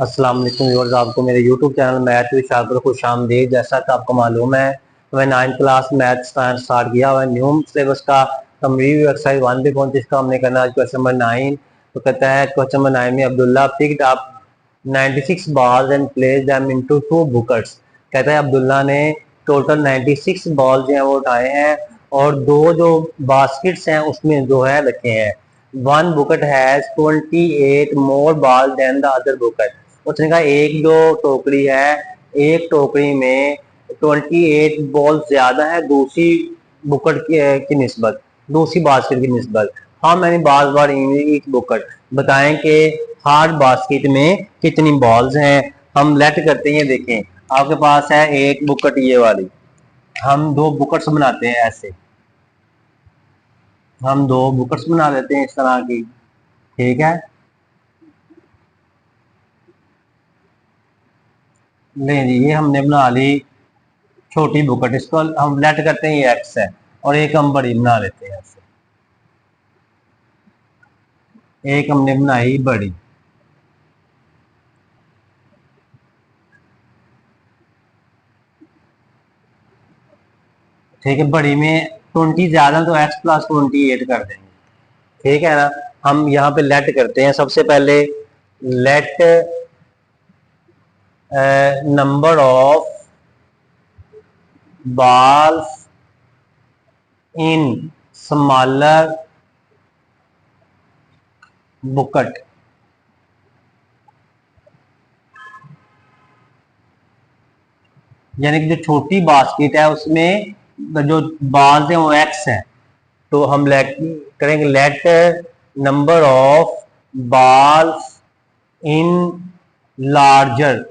अस्सलाम वालेकुम व्यूअर्स, आपको मेरे YouTube channel math with Shakir खुश आमदीद। जैसा कि आपको मालूम है तो मैं 9th क्लास मैथ स्टार्ट किया हुआ है। न्यू सिलेबस का हम रिव्यू एक्सरसाइज 1 पे पहुंचे, इसका हमने करना आज क्वेश्चन नंबर 9। तो कहता है क्वेश्चन नंबर 9 में Abdullah picked up 96 balls and place them into 2 buckets। कहता है अब्दुल्ला ने टोटल 96 बॉल्स हैं वो उठाए हैं और दो जो बास्केट्स हैं उसमें जो है रखे हैं। One bucket has 28 more ball than the other bucket. उसने कहा एक जो टोकरी है, एक टोकरी में 28 बॉल ज्यादा है दूसरी बुकेट की निस्बत, दूसरी बास्केट की निस्बत। How many balls were in each bucket. बताएं कि हर बास्केट में कितनी बॉल्स हैं। हम लेट करते हैं, देखें आपके पास है एक बुकेट ये वाली, हम दो बुकेट्स बनाते हैं ऐसे, हम दो बुकेट्स बना लेते हैं इस तरह की, ठीक है। नहीं जी, ये हमने बना ली छोटी बुकेट, इसको हम लेट करते हैं ये एक्स है और एक हम बड़ी बना लेते हैं ऐसे, एक हमने बनाई बड़ी, ठीक है। बड़ी में 20 ज्यादा तो एक्स प्लस 28 कर देंगे, ठीक है ना। हम यहाँ पे लेट करते हैं, सबसे पहले late number of balls in smaller bucket। यानी कि जो छोटी बास्केट है उसमें जो बाल्स हैं वो एक्स है, तो हम लेट करेंगे let number of balls in larger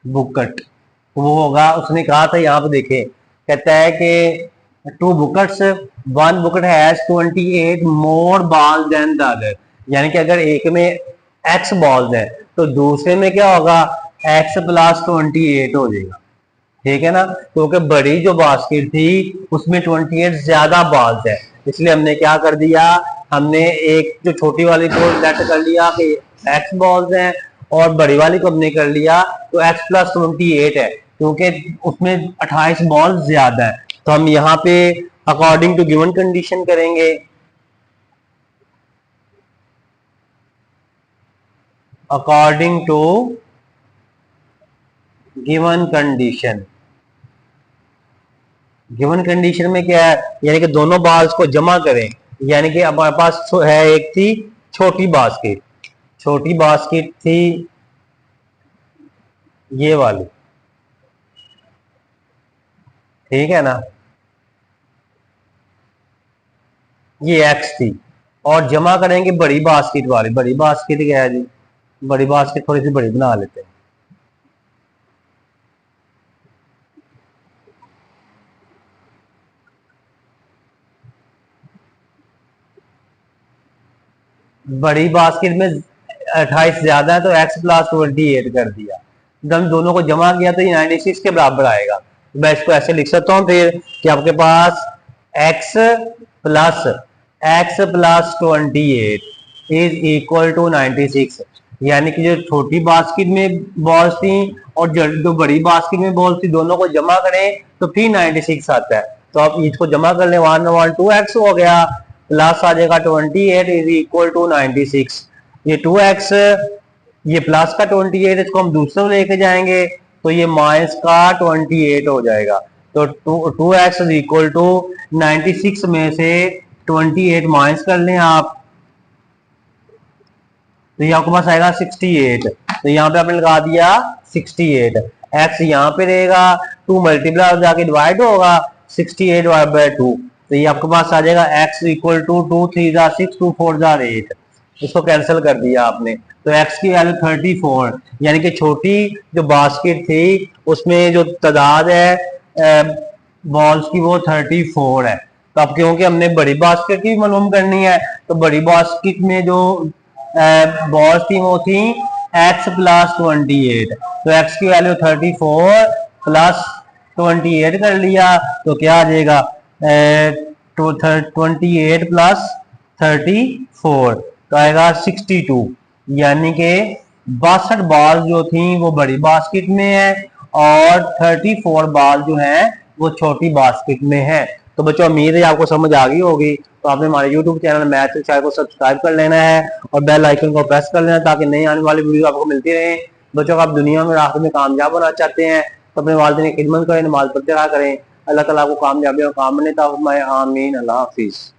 bucket. वो होगा, उसने कहा था यहाँ पे देखे, कहता है कि 2 buckets, 1 bucket has 28 more ball than the other. यानी कि अगर एक में एक्स बॉल्स है तो दूसरे में क्या होगा, एक्स प्लस 28 हो जाएगा, ठीक है ना। क्योंकि बड़ी जो बास्केट थी उसमें 28 ज्यादा बॉल्स है, इसलिए हमने क्या कर दिया, हमने एक जो छोटी वाली को सेट कर लिया कि एक्स बॉल्स हैं और बड़ी वाली को हमने कर लिया तो एक्स प्लस 28 है, क्योंकि उसमें 28 बॉल ज्यादा है। तो हम यहाँ पे अकॉर्डिंग टू गिवन कंडीशन करेंगे, according to given condition. Given condition में क्या है, यानी कि दोनों बॉल्स को जमा करें। यानी कि हमारे पास है एक थी छोटी बास्केट, छोटी बास्केट थी ये वाली, ठीक है ना, ये एक्स थी, और जमा करेंगे बड़ी बास्केट वाली। बड़ी बास्केट क्या है जी, बड़ी बास्केट थोड़ी सी बड़ी बना लेते हैं, बड़ी बास्केट में 28 ज्यादा है तो एक्स प्लस 28 कर दिया, जब हम दोनों को जमा किया तो ये 96 के बराबर आएगा। तो मैं इसको ऐसे लिख सकता हूँ फिर कि आपके पास x plus 28 is equal to 96। यानी कि जो छोटी बास्केट में बॉल्स थी और जो बड़ी बास्केट में बॉल्स थी दोनों को जमा करें तो फिर 96 आता है। तो आप इसको जमा कर लें, 1/2x हो गया, प्लस आ जाएगा 28 इज इक्वल टू 96। ये 2x, ये प्लस का 28, इसको हम दूसरे लेके जाएंगे तो ये माइनस का 28 हो जाएगा। तो 2x इज इक्वल टू 96 में से 28 माइनस कर लें आप, तो ये आपके पास आएगा 68। तो यहाँ पे आपने लगा दिया 68, x यहाँ पे रहेगा, 2 मल्टीप्लाई हो जाके डिवाइड होगा 68 डिवाइड बाई 2। तो ये आपके पास आ जाएगा x इक्वल टू 2 3 6 2 4 8। इसको कैंसिल कर दिया आपने, तो x की वैल्यू 34, यानी कि छोटी जो बास्केट थी उसमें जो तादाद है बॉल्स की वो 34 है। तो अब क्योंकि हमने बड़ी बास्केट की मालूम करनी है तो बड़ी बास्केट में जो बॉल्स थी वो थी x प्लस 28, तो x की वैल्यू 34 प्लस 28 कर लिया तो क्या आ जाएगा, 28 प्लस 34 तो आएगा 62। यानी कि 62 बॉल जो थी वो बड़ी बास्केट में है और 34 बॉल जो है वो छोटी बास्केट में है। तो बच्चों उम्मीद है आपको समझ आ गई होगी। तो आपने हमारे यूट्यूब चैनल मैथ चैनल को सब्सक्राइब कर लेना है और बेल आइकन को प्रेस कर लेना ताकि नई आने वाली वीडियो आपको मिलती रहे। बच्चों आप दुनिया में आखिर में कामयाब होना चाहते हैं तो अपने वालिदैन की खिदमत करें, नमाज पढ़ते रहा करें। अल्लाह ताला आपको कामयाबी और काम बने। आमीन। अल्लाह हाफिज।